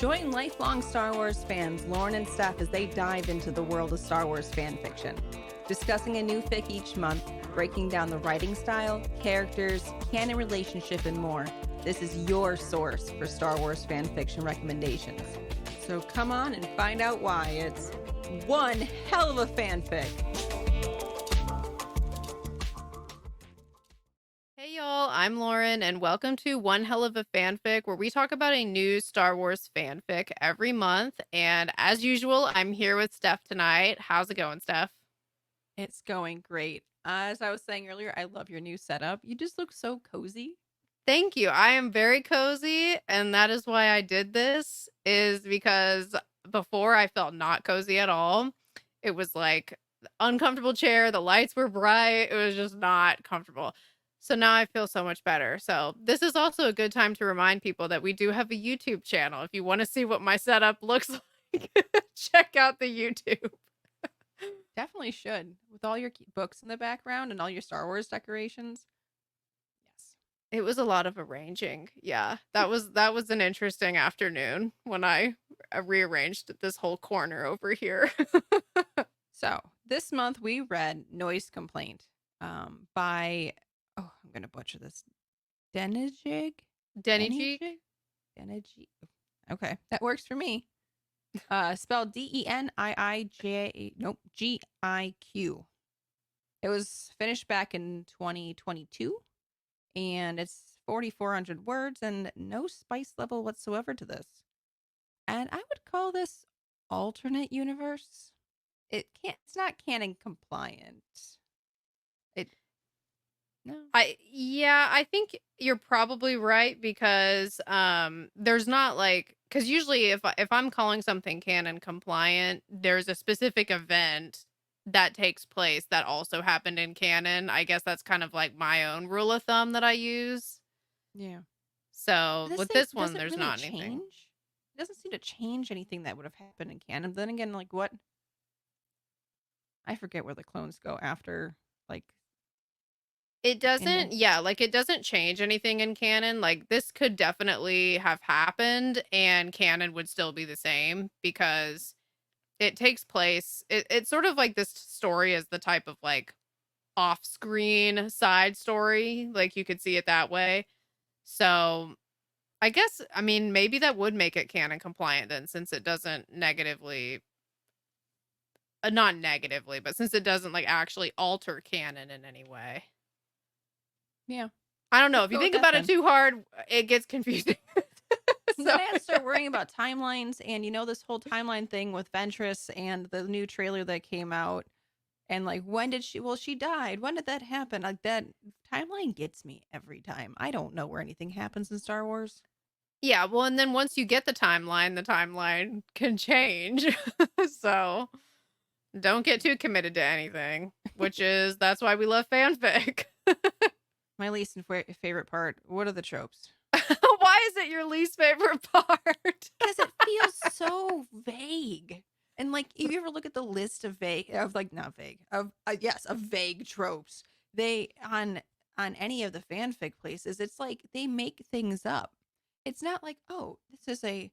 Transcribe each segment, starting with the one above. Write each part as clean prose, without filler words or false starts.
Join lifelong Star Wars fans Lauren and Steph as they dive into the world of Star Wars fan fiction, discussing a new fic each month, breaking down the writing style, characters, canon relationship, and more. This is your source for Star Wars fan fiction recommendations. So come on and find out why it's one hell of a fanfic. Hey y'all, I'm Lauren, and welcome to One Hell of a Fanfic, where we talk about a new Star Wars fanfic every month. And as usual, I'm here with Steph tonight. How's it going, Steph? It's going great. As I was saying earlier, I love your new setup. You just look so cozy. Thank you. I am very cozy, and that is why I did this, is because before I felt not cozy at all. It was like uncomfortable chair, the lights were bright, it was just not comfortable. So now I feel so much better. So this is also a good time to remind people that we do have a YouTube channel. If you want to see what my setup looks like, check out the YouTube. Definitely should. With all your books in the background and all your Star Wars decorations. Yes. It was a lot of arranging. Yeah. That was an interesting afternoon when I rearranged this whole corner over here. So this month we read Noise Complaint by, oh, I'm going to butcher this. deniigiq? deniigiq? deniigiq. Okay, that works for me. Spelled DENIIJ, nope, GIQ. It was finished back in 2022, and it's 4,400 words and no spice level whatsoever to this. And I would call this alternate universe. It's not canon compliant. No. I think you're probably right, because there's not like, because usually if I'm calling something canon compliant, there's a specific event that takes place that also happened in canon. I guess that's kind of like my own rule of thumb that I use. Yeah. So with this one, there's really not anything. It doesn't seem to change anything that would have happened in canon. Then again, like what? I forget where the clones go after, like. It doesn't, yeah, like it doesn't change anything in canon. Like this could definitely have happened and canon would still be the same, because it takes place. It's sort of like this story is the type of like off-screen side story. Like you could see it that way. So I guess, I mean, maybe that would make it canon compliant then, since it doesn't negatively, not negatively, but since it doesn't like actually alter canon in any way. Yeah. I don't know. If you think about it too hard, it gets confusing. So then I had to start worrying about timelines, and this whole timeline thing with Ventress and the new trailer that came out, and like when did she died. When did that happen? Like that timeline gets me every time. I don't know where anything happens in Star Wars. Yeah, well, and then once you get the timeline can change. So don't get too committed to anything, that's why we love fanfic. My least favorite part, what are the tropes? Why is it your least favorite part? Because it feels so vague. And like, if you ever look at the list of vague tropes, they on any of the fanfic places, it's like they make things up. It's not like, oh, this is a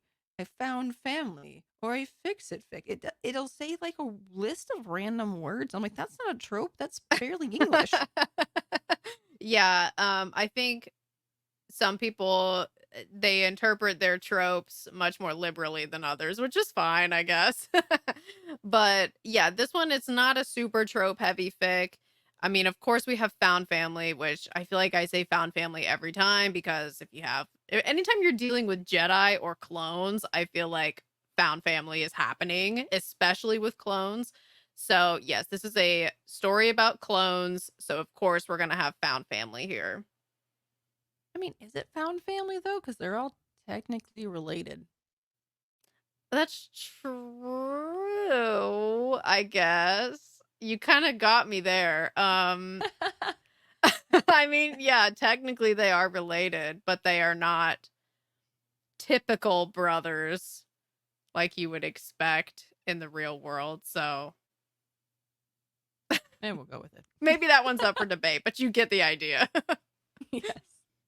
found family or a fix-it fic. It'll say like a list of random words. I'm like, that's not a trope. That's barely English. Yeah, I think some people, they interpret their tropes much more liberally than others, which is fine, I guess. But yeah, this one, it's not a super trope heavy fic. I mean, of course we have found family, which I feel like I say found family every time, because anytime you're dealing with Jedi or clones, I feel like found family is happening, especially with clones. So yes, this is a story about clones. So of course we're going to have found family here. I mean, is it found family though? Because they're all technically related. That's true, I guess. You kind of got me there. I mean, yeah, technically they are related, but they are not typical brothers like you would expect in the real world. So and we'll go with it. Maybe that one's up for debate, but you get the idea. Yes.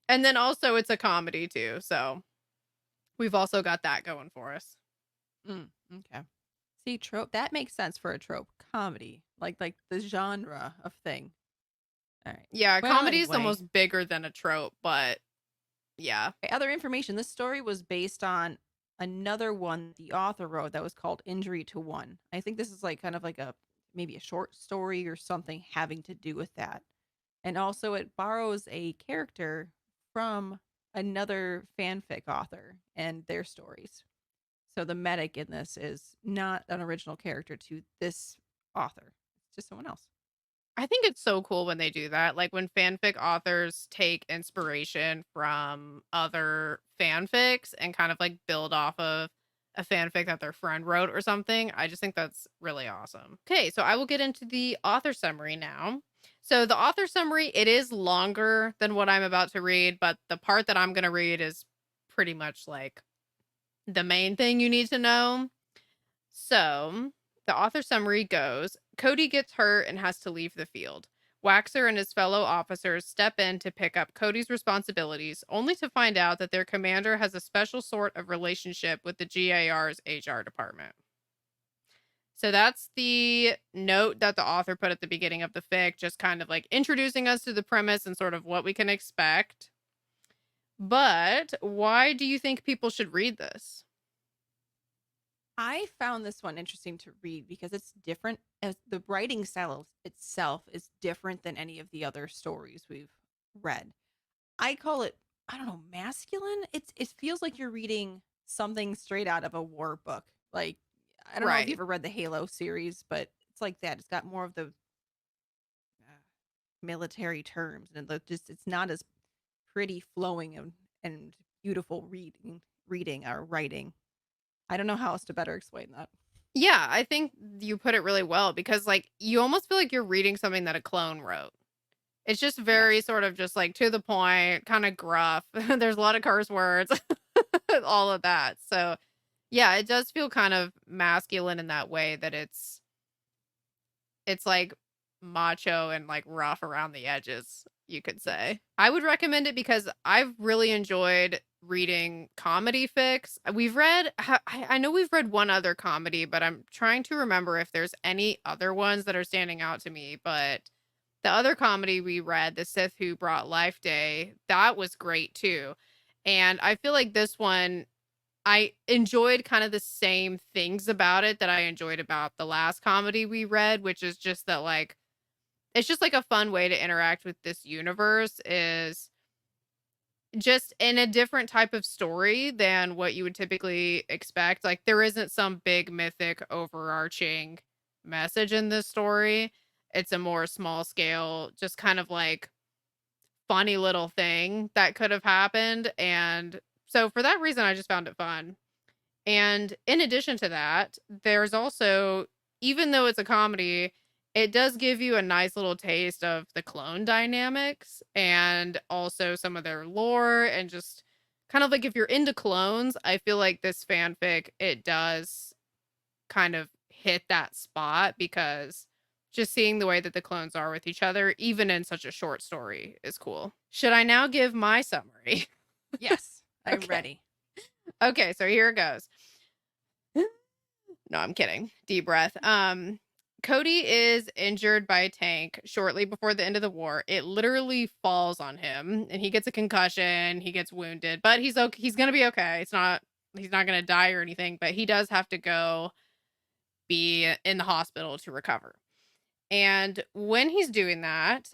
And then also it's a comedy too, so We've also got that going for us. Okay. See, trope that makes sense for a trope comedy, like the genre of thing. All right. Yeah, Well, comedy is anyway, almost bigger than a trope, but yeah. other information. This story was based on another one the author wrote that was called Injury to One. I think this is like kind of like a maybe a short story or something having to do with that. And also it borrows a character from another fanfic author and their stories. So the medic in this is not an original character to this author. It's just someone else. I think it's so cool when they do that. Like when fanfic authors take inspiration from other fanfics and kind of like build off of a fanfic that their friend wrote or something. I just think that's really awesome. Okay, so I will get into the author summary now. So the author summary, it is longer than what I'm about to read, but the part that I'm going to read is pretty much like the main thing you need to know. So, the author summary goes Cody gets hurt and has to leave the field. Waxer and his fellow officers step in to pick up Cody's responsibilities, only to find out that their commander has a special sort of relationship with the GAR's HR department. So that's the note that the author put at the beginning of the fic, just kind of like introducing us to the premise and sort of what we can expect. But why do you think people should read this? I found this one interesting to read because it's different as the writing style itself is different than any of the other stories we've read. I call it, I don't know, masculine. It feels like you're reading something straight out of a war book. Like I don't know if you Right. ever read the Halo series, but it's like that. It's got more of the military terms and just it's not as pretty flowing and beautiful reading or writing. I don't know how else to better explain that. Yeah, I think you put it really well because, like, you almost feel like you're reading something that a clone wrote. It's just very Yes. sort of just like to the point, kind of gruff. There's a lot of curse words, all of that. So, yeah, it does feel kind of masculine in that way that it's like macho and like rough around the edges, you could Yes. say. I would recommend it because I've really enjoyed reading comedy fics. We've read, I know we've read one other comedy, but I'm trying to remember if there's any other ones that are standing out to me. But the other comedy we read, The Sith Who Brought Life Day, that was great too. And I feel like this one, I enjoyed kind of the same things about it that I enjoyed about the last comedy we read, which is just that like it's just like a fun way to interact with this universe is just in a different type of story than what you would typically expect. Like there isn't some big mythic overarching message in this story. It's a more small scale, just kind of like funny little thing that could have happened. And so for that reason, I just found it fun. And in addition to that, there's also, even though it's a comedy, it does give you a nice little taste of the clone dynamics and also some of their lore and just kind of like if you're into clones, I feel like this fanfic, it does kind of hit that spot because just seeing the way that the clones are with each other, even in such a short story, is cool. Should I now give my summary? Yes. I'm Okay. ready. Okay, so here it goes. No, I'm kidding. Deep breath. Cody is injured by a tank shortly before the end of the war. It literally falls on him and he gets a concussion, he gets wounded, but he's okay. He's going to be okay. He's not going to die or anything, but he does have to go be in the hospital to recover. And when he's doing that,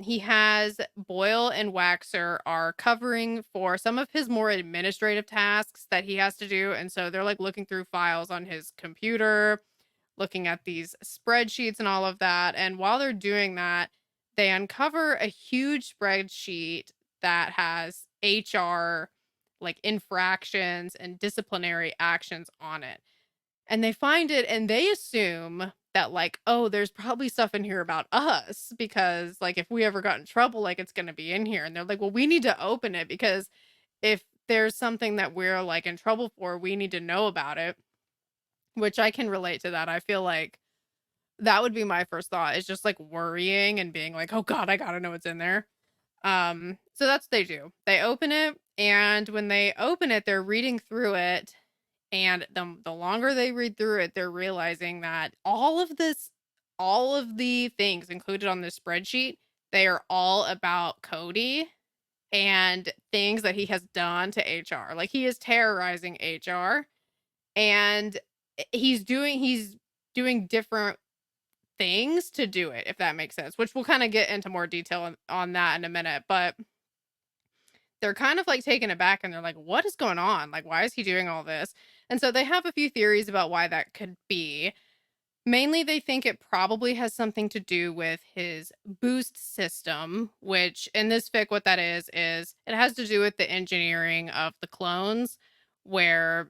he has Boyle and Waxer are covering for some of his more administrative tasks that he has to do. And so they're like looking through files on his computer, looking at these spreadsheets and all of that. And while they're doing that, they uncover a huge spreadsheet that has HR like infractions and disciplinary actions on it. And they find it and they assume that like, oh, there's probably stuff in here about us because like if we ever got in trouble, like it's going to be in here. And they're like, well, we need to open it because if there's something that we're like in trouble for, we need to know about it, which I can relate to that. I feel like that would be my first thought is just like worrying and being like, oh God, I got to know what's in there. So that's what they do. They open it, and when they open it, they're reading through it, and the longer they read through it, they're realizing that all of the things included on this spreadsheet, they are all about Cody and things that he has done to HR. Like, he is terrorizing HR, and he's doing different things to do it, if that makes sense, which we'll kind of get into more detail on that in a minute. But they're kind of like taken aback, and they're like, what is going on? Like, why is he doing all this? And so they have a few theories about why that could be. Mainly, they think it probably has something to do with his boost system, which in this fic, what that is it has to do with the engineering of the clones, where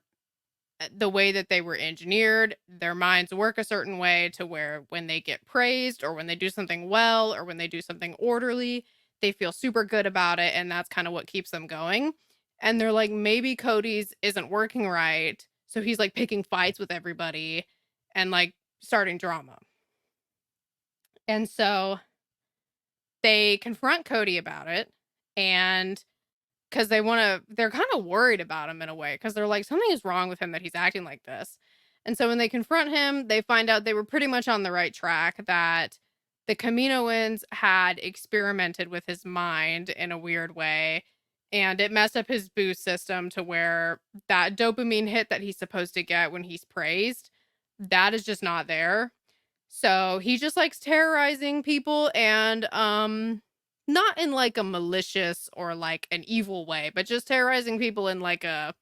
the way that they were engineered, their minds work a certain way to where when they get praised or when they do something well or when they do something orderly, they feel super good about it. And that's kind of what keeps them going. And they're like, maybe Cody's isn't working right. So he's like picking fights with everybody and like starting drama. And so they confront Cody about it. And because they're kind of worried about him in a way, because they're like, something is wrong with him that he's acting like this. And so when they confront him, they find out they were pretty much on the right track, that the Kaminoans had experimented with his mind in a weird way, and it messed up his boost system to where that dopamine hit that he's supposed to get when he's praised, that is just not there. So he just likes terrorizing people, and not in like a malicious or like an evil way, but just terrorizing people in like a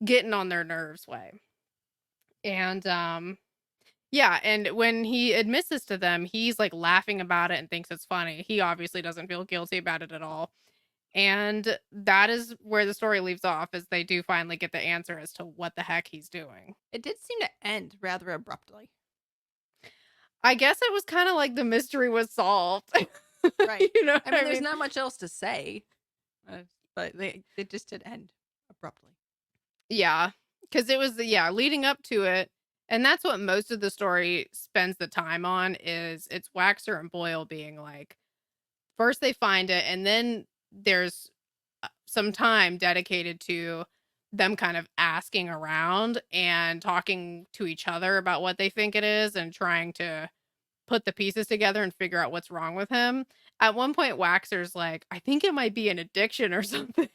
getting on their nerves way. And yeah, and when he admits this to them, he's like laughing about it and thinks it's funny. He obviously doesn't feel guilty about it at all. And that is where the story leaves off, as they do finally get the answer as to what the heck he's doing. It did seem to end rather abruptly. I guess it was kind of like the mystery was solved. Right. You know what I mean, there's not much else to say, but it just did end abruptly. Yeah, because it was leading up to it, and that's what most of the story spends the time on, is it's Waxer and Boyle being like, first they find it, and then there's some time dedicated to them kind of asking around and talking to each other about what they think it is and trying to put the pieces together and figure out what's wrong with him. At one point, Waxer's like, I think it might be an addiction or something.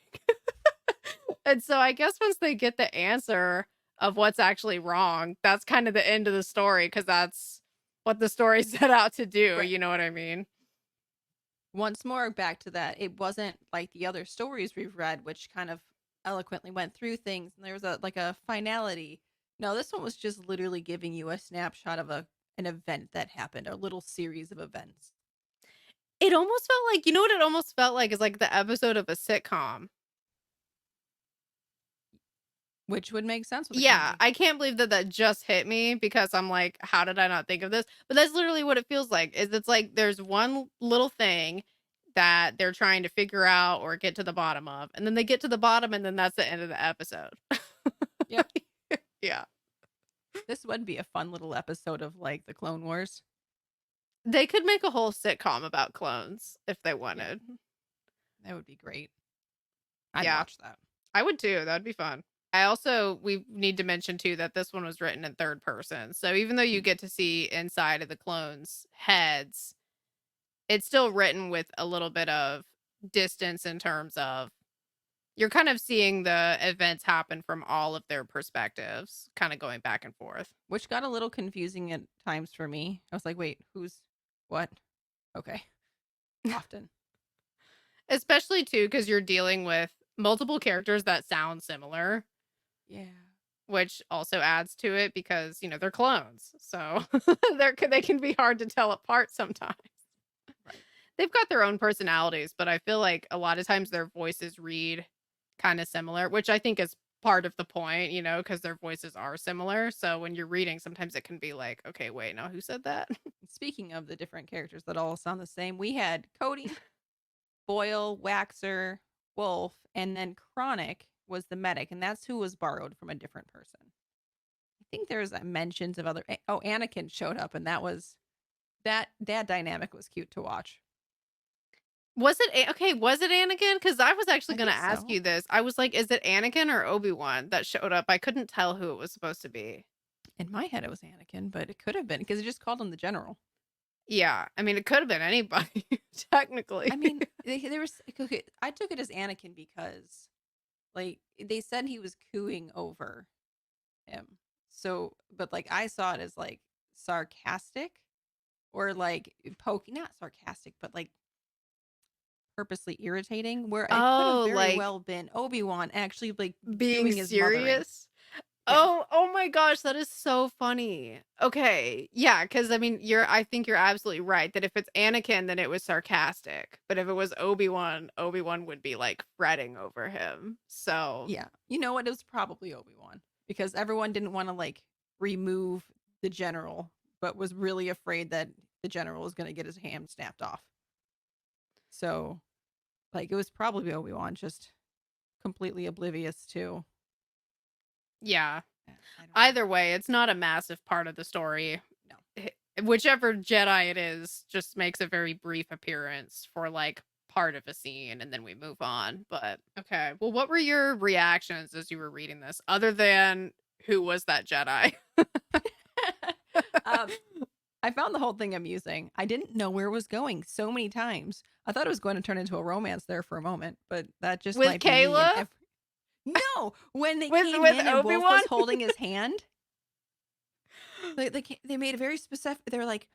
And so I guess once they get the answer of what's actually wrong, that's kind of the end of the story, because that's what the story set out to do. Right. You know what I mean? Once more, back to that, it wasn't like the other stories we've read, which kind of eloquently went through things, and there was a finality. No, this one was just literally giving you a snapshot of an event that happened, a little series of events. It almost felt like, you know what it almost felt like, is like the episode of a sitcom. Which would make sense with a Yeah, comedy. I can't believe that that just hit me, because I'm like, how did I not think of this? But that's literally what it feels like. Is it's like there's one little thing that they're trying to figure out or get to the bottom of, and then they get to the bottom, and then that's the end of the episode. Yep. Yeah. This would be a fun little episode of like the Clone Wars. They could make a whole sitcom about clones if they Yeah. wanted. That would be great. I'd Yeah. watch that. I would too. That'd be fun. We need to mention too that this one was written in third person. So even though you get to see inside of the clones' heads, it's still written with a little bit of distance, in terms of you're kind of seeing the events happen from all of their perspectives, kind of going back and forth. Which got a little confusing at times for me. I was like, wait, who's what? Okay. Often. Especially too, because you're dealing with multiple characters that sound similar. Yeah. Which also adds to it, because, you know, they're clones. So they can be hard to tell apart sometimes. Right. They've got their own personalities, but I feel like a lot of times their voices read kind of similar, which I think is part of the point, you know, because their voices are similar. So when you're reading, sometimes it can be like, okay, wait, now who said that? Speaking of the different characters that all sound the same, we had Cody, Boyle, Waxer, Wolf, and then Chronic was the medic, and that's who was borrowed from a different person. I think there's mentions of other. Oh, Anakin showed up, and that dynamic was cute to watch. Was it okay, was it Anakin? Because I was actually I gonna think ask so. you this. I was like, is it Anakin or Obi-Wan that showed up? I couldn't tell who it was supposed to be. In my head, it was Anakin, but it could have been because it just called him the general. Yeah, I mean, it could have been anybody, technically. I mean, they were. Okay, I took it as Anakin because, like, they said he was cooing over him. So, but like, I saw it as like sarcastic or like poking, not sarcastic, but like purposely irritating. Where it could have Oh, very like, well been Obi-Wan actually like being doing his mothering. serious? Yeah, Oh my gosh, that is so funny. Okay, yeah, because I mean, I think you're absolutely right that if it's Anakin, then it was sarcastic. But if it was Obi-Wan, Obi-Wan would be, like, fretting over him. So, yeah. You know what? It was probably Obi-Wan because everyone didn't want to like remove the general, but was really afraid that the general was going to get his hand snapped off. So, like, it was probably Obi-Wan, just completely oblivious to. yeah. I don't know. Either way, it's not a massive part of the story. No. Whichever Jedi it is just makes a very brief appearance for, like, part of a scene, and then we move on. But okay, well, what were your reactions as you were reading this, other than who was that Jedi? um, I found the whole thing amusing. I didn't know where it was going so many times. I thought it was going to turn into a romance there for a moment, but that just With might be me. And Kayla? no, when they With came with in and Wolf Obi-Wan? was holding his hand, they made it very specific. They were like,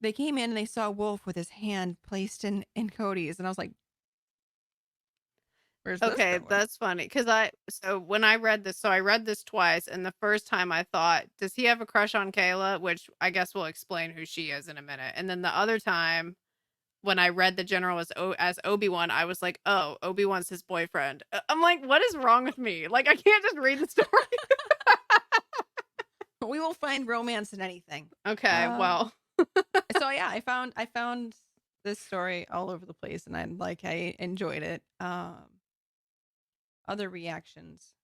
they came in and they saw Wolf with his hand placed in Cody's, and I was like, "Where's this Okay, going?" that's funny because when I read this, I read this twice, and the first time I thought, does he have a crush on Kayla? Which I guess we'll explain who she is in a minute. And then the other time, when I read the general as Obi-Wan, I was like, oh, Obi-Wan's his boyfriend. I'm like, what is wrong with me? Like, I can't just read the story. We will find romance in anything. Okay, Um, well, so yeah, I found this story all over the place, and I enjoyed it. Other reactions.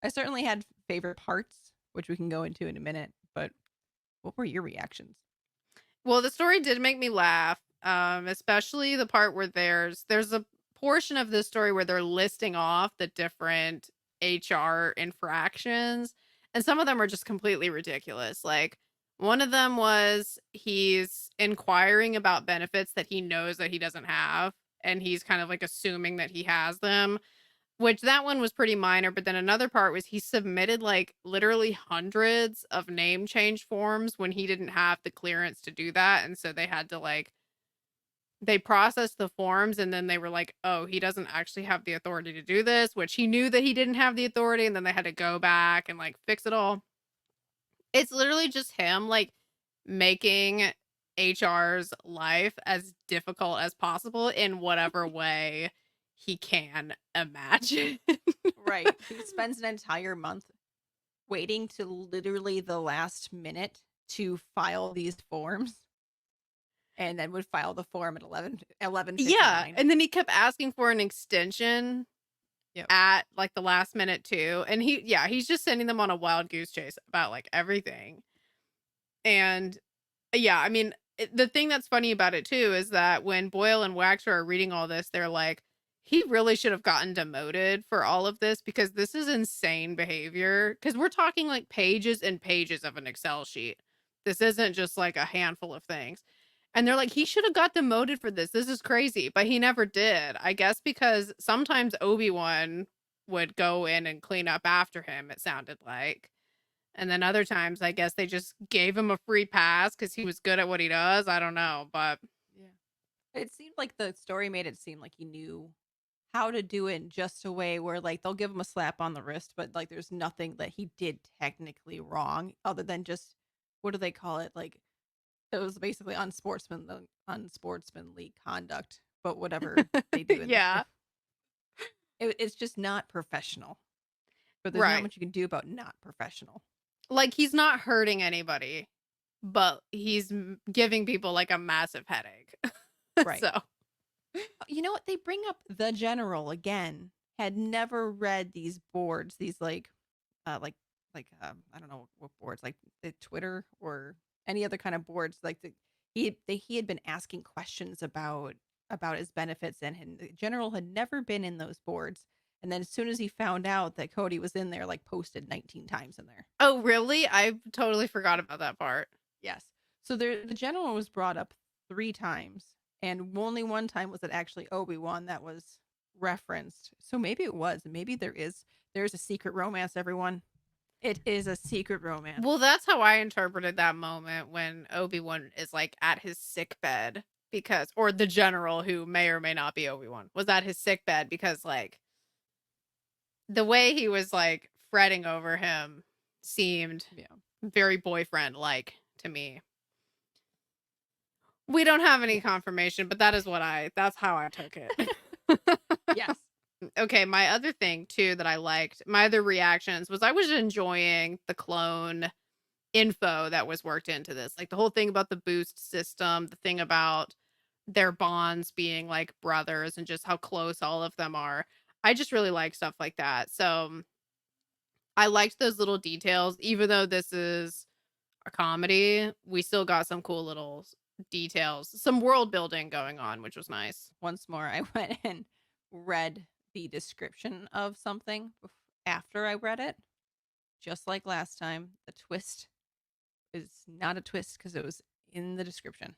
I certainly had favorite parts, which we can go into in a minute. But what were your reactions? the story did make me laugh, especially the part where there's a portion of this story where they're listing off the different HR infractions, and some of them are just completely ridiculous. Like, one of them was he's inquiring about benefits that he knows that he doesn't have, and he's kind of like assuming that he has them, which that one was pretty minor. But then another part was he submitted, like, literally hundreds of name change forms when he didn't have the clearance to do that, and so they had to, like, they processed the forms, and then they were like, "Oh, he doesn't actually have the authority to do this," which he knew that he didn't have the authority, and then they had to go back and, like, fix it all. It's literally just him, like, making HR's life as difficult as possible in whatever way he can imagine. Right. He spends an entire month waiting to literally the last minute to file these forms, and then would file the form at 11:59. Yeah, and then he kept asking for an extension Yep. at, like, the last minute too, and he's just sending them on a wild goose chase about, like, everything. And yeah, I mean, the thing that's funny about it too is that when Boyle and Waxer are reading all this, they're like, he really should have gotten demoted for all of this because this is insane behavior. Because we're talking like pages and pages of an Excel sheet. This isn't just like a handful of things. And they're like, he should have got demoted for this. This is crazy. But he never did. I guess because sometimes Obi-Wan would go in and clean up after him, it sounded like. And then other times, I guess they just gave him a free pass because he was good at what he does. I don't know, but Yeah. It seemed like the story made it seem like he knew how to do it in just a way where like they'll give him a slap on the wrist, but like there's nothing that he did technically wrong other than just what do they call it? Like it was basically unsportsmanly conduct, but whatever they do in the show. yeah, It's just not professional. But there's not right. much you can do about not professional. Like, he's not hurting anybody, but he's giving people like a massive headache. Right. So, You know what? They bring up the general again. Had never read these boards, these like I don't know what boards, like the Twitter or any other kind of boards. Like he had been asking questions about about his benefits, and the general had never been in those boards. And then as soon as he found out that Cody was in there, like posted 19 times in there. Oh, really? I totally forgot about that part. Yes. So the general was brought up 3 times, and only one time was it actually Obi-Wan that was referenced. So maybe it was. Maybe there's a secret romance, everyone. It is a secret romance. Well, that's how I interpreted that moment when Obi-Wan is like at his sick bed or the general, who may or may not be Obi-Wan, was at his sick bed because like the way he was like fretting over him seemed very boyfriend like to me. We don't have any confirmation, but that's how I took it. Yes. Okay, my other thing too that I liked, my other reactions was I was enjoying the clone info that was worked into this. Like the whole thing about the boost system, the thing about their bonds being like brothers and just how close all of them are. I just really like stuff like that. So I liked those little details. Even though this is a comedy, we still got some cool little details, some world building going on, which was nice. Once more, I went and read the description of something after I read it. Just like last time, the twist is not a twist because it was in the description.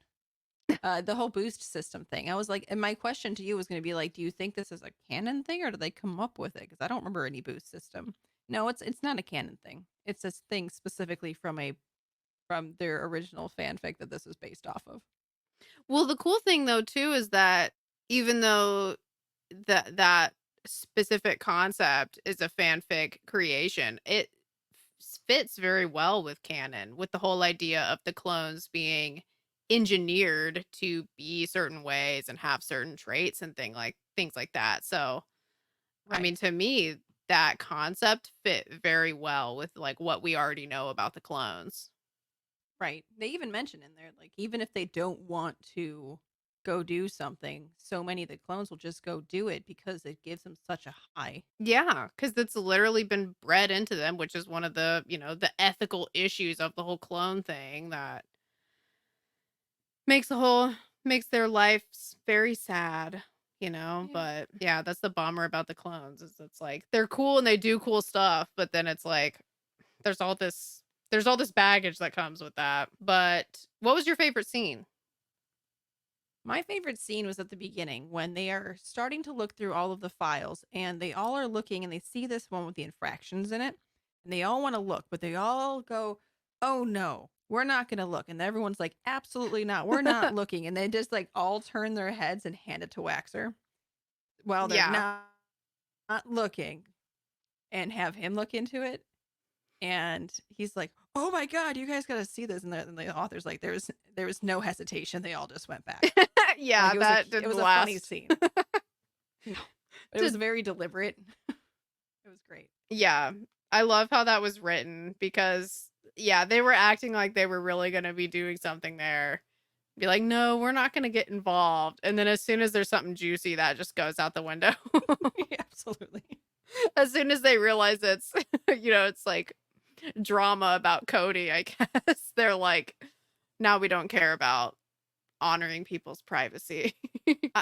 The whole boost system thing. I was like, and my question to you was going to be like, do you think this is a canon thing, or did they come up with it? Because I don't remember any boost system. No, it's not a canon thing. It's a thing specifically from their original fanfic that this is based off of. Well, the cool thing though too is that even though that specific concept is a fanfic creation, it fits very well with canon, with the whole idea of the clones being engineered to be certain ways and have certain traits and things like that. So, Right. I mean, to me, that concept fit very well with like what we already know about the clones. Right. They even mention in there, like, even if they don't want to go do something, so many of the clones will just go do it because it gives them such a high. Yeah, because it's literally been bred into them, which is one of the, the ethical issues of the whole clone thing that makes their lives very sad, Yeah. but yeah, that's the bummer about the clones is it's like they're cool and they do cool stuff, but then it's like there's all this baggage that comes with that. But what was your favorite scene? My favorite scene was at the beginning when they are starting to look through all of the files, and they all are looking and they see this one with the infractions in it, and they all want to look, but they all go, "Oh no, we're not going to look." And everyone's like, "Absolutely not. We're not looking." And they just like all turn their heads and hand it to Waxer while they're Yeah. not looking, and have him look into it. And he's like, "Oh my god, you guys got to see this." And the author's like, there was no hesitation. They all just went back. Yeah, Like, that didn't it was last. a funny scene. But it was very deliberate. It was great. Yeah. I love how that was written because yeah, they were acting like they were really going to be doing something there. Be like, "No, we're not going to get involved." And then as soon as there's something juicy, that just goes out the window. Absolutely. As soon as they realize it's, it's like drama about Cody, I guess they're like, now we don't care about honoring people's privacy.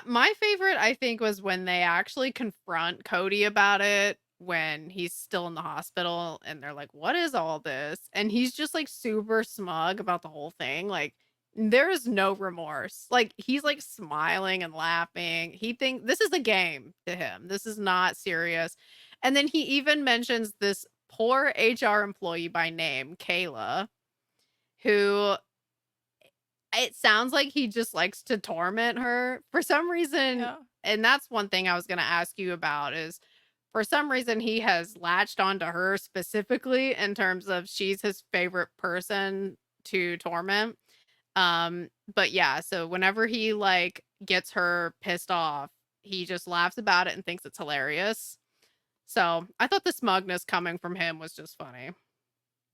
My favorite, I think, was when they actually confront Cody about it when he's still in the hospital and they're like, "What is all this?" And he's just like super smug about the whole thing. Like, there is no remorse. Like, he's like smiling and laughing. He thinks this is a game to him. This is not serious. And then he even mentions this poor HR employee by name, Kayla, who it sounds like he just likes to torment her for some reason. Yeah. And that's one thing I was going to ask you about is for some reason he has latched onto her specifically in terms of she's his favorite person to torment. But yeah, so whenever he like gets her pissed off, he just laughs about it and thinks it's hilarious. So I thought the smugness coming from him was just funny.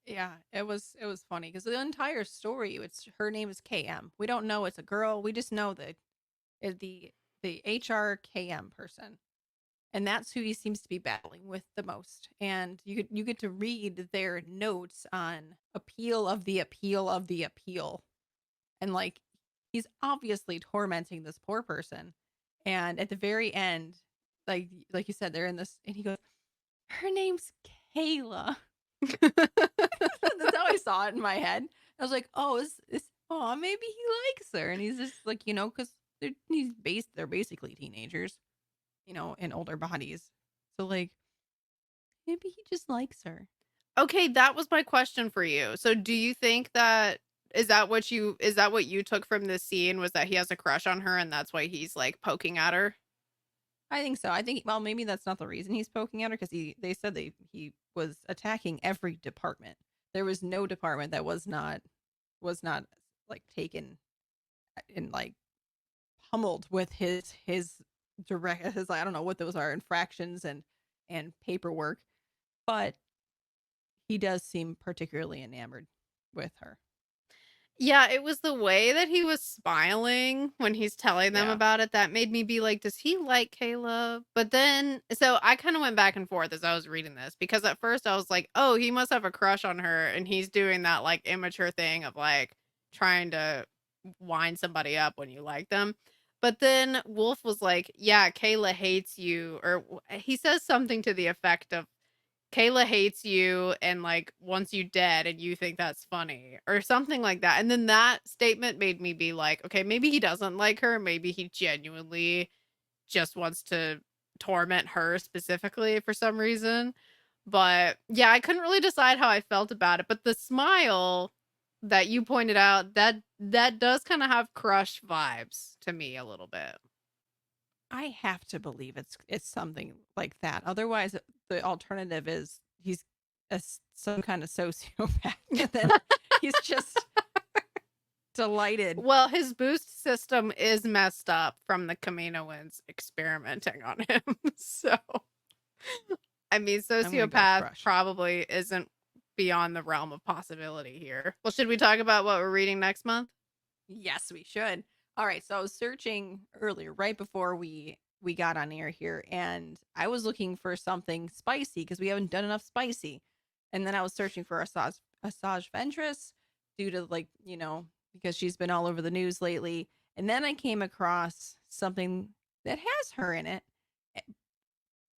Yeah, it was funny because the entire story, it's her name is KM. We don't know it's a girl. We just know that the HR KM person. And that's who he seems to be battling with the most. And you get to read their notes on appeal of the appeal of the appeal. And like he's obviously tormenting this poor person. And at the very end, like you said, they're in this, and he goes, "Her name's Kayla." That's how I saw it in my head. I was like, "Oh, oh, maybe he likes her," and he's just like, because they're basically teenagers, in older bodies. So like, maybe he just likes her. Okay, that was my question for you. So do you think that is that what you took from this scene, was that he has a crush on her and that's why he's like poking at her? I think so. I think, well, maybe that's not the reason he's poking at her, because they said he was attacking every department. There was no department that was not like taken and like pummeled with his direct his I don't know what those are, infractions and paperwork, but he does seem particularly enamored with her. Yeah, it was the way that he was smiling when he's telling them Yeah. about it that made me be like, does he like Caleb? But then, so I kind of went back and forth as I was reading this, because at first I was like, oh, he must have a crush on her. And he's doing that like immature thing of like trying to wind somebody up when you like them. But then Wolf was like, yeah, Kayla hates you. Or he says something to the effect of, Kayla hates you and like wants you dead and you think that's funny or something like that. And then that statement made me be like, okay, maybe he doesn't like her. Maybe he genuinely just wants to torment her specifically for some reason. But yeah, I couldn't really decide how I felt about it. But the smile that you pointed out, that does kind of have crush vibes to me a little bit. I have to believe it's something like that. Otherwise, the alternative is he's some kind of sociopath, and then he's just delighted. Well, his boost system is messed up from the Kaminoans experimenting on him. So, I mean, sociopath probably isn't beyond the realm of possibility here. Well, should we talk about what we're reading next month? Yes, we should. All right, so I was searching earlier, right before we got on air here, and I was looking for something spicy because we haven't done enough spicy. And then I was searching for Asajj Ventress due to because she's been all over the news lately. And then I came across something that has her in it,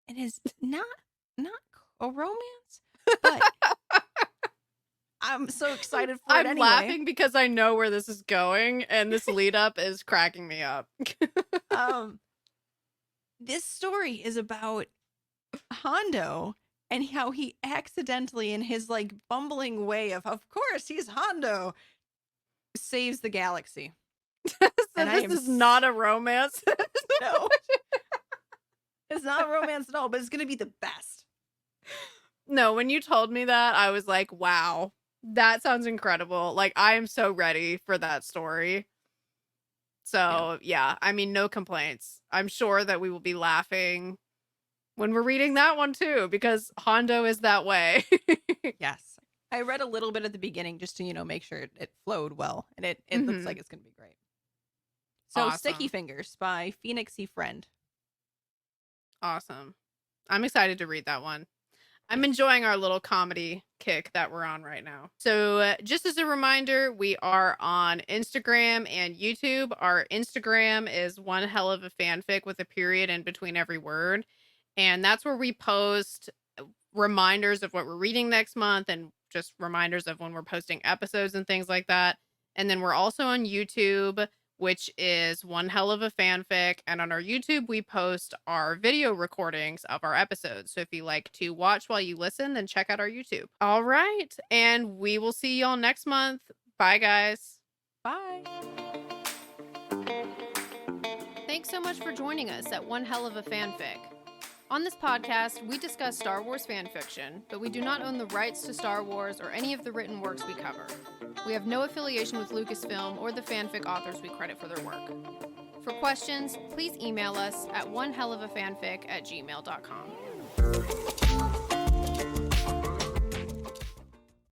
and is not a romance, but I'm so excited for it anyway. I'm laughing because I know where this is going, and this lead up is cracking me up. This story is about Hondo and how he accidentally, in his like bumbling way of course he's Hondo, saves the galaxy. So and this is not a romance. No. It's not a romance at all, but it's gonna be the best. No, when you told me that, I was like, wow, that sounds incredible. Like, I am so ready for that story. So, yeah, I mean, no complaints. I'm sure that we will be laughing when we're reading that one, too, because Hondo is that way. Yes. I read a little bit at the beginning just to, make sure it flowed well. And it looks like it's going to be great. So, awesome. Sticky Fingers by phoenixyfriend. Awesome. I'm excited to read that one. I'm enjoying our little comedy kick that we're on right now. So just as a reminder, we are on Instagram and YouTube. Our Instagram is One Hell of a Fanfic with a period in between every word. And that's where we post reminders of what we're reading next month and just reminders of when we're posting episodes and things like that. And then we're also on YouTube, which is One Hell of a Fanfic. And on our YouTube, we post our video recordings of our episodes. So if you like to watch while you listen, then check out our YouTube. All right. And we will see y'all next month. Bye, guys. Bye. Thanks so much for joining us at One Hell of a Fanfic. On this podcast, we discuss Star Wars fan fiction, but we do not own the rights to Star Wars or any of the written works we cover. We have no affiliation with Lucasfilm or the fanfic authors we credit for their work. For questions, please email us at onehellofafanfic@gmail.com.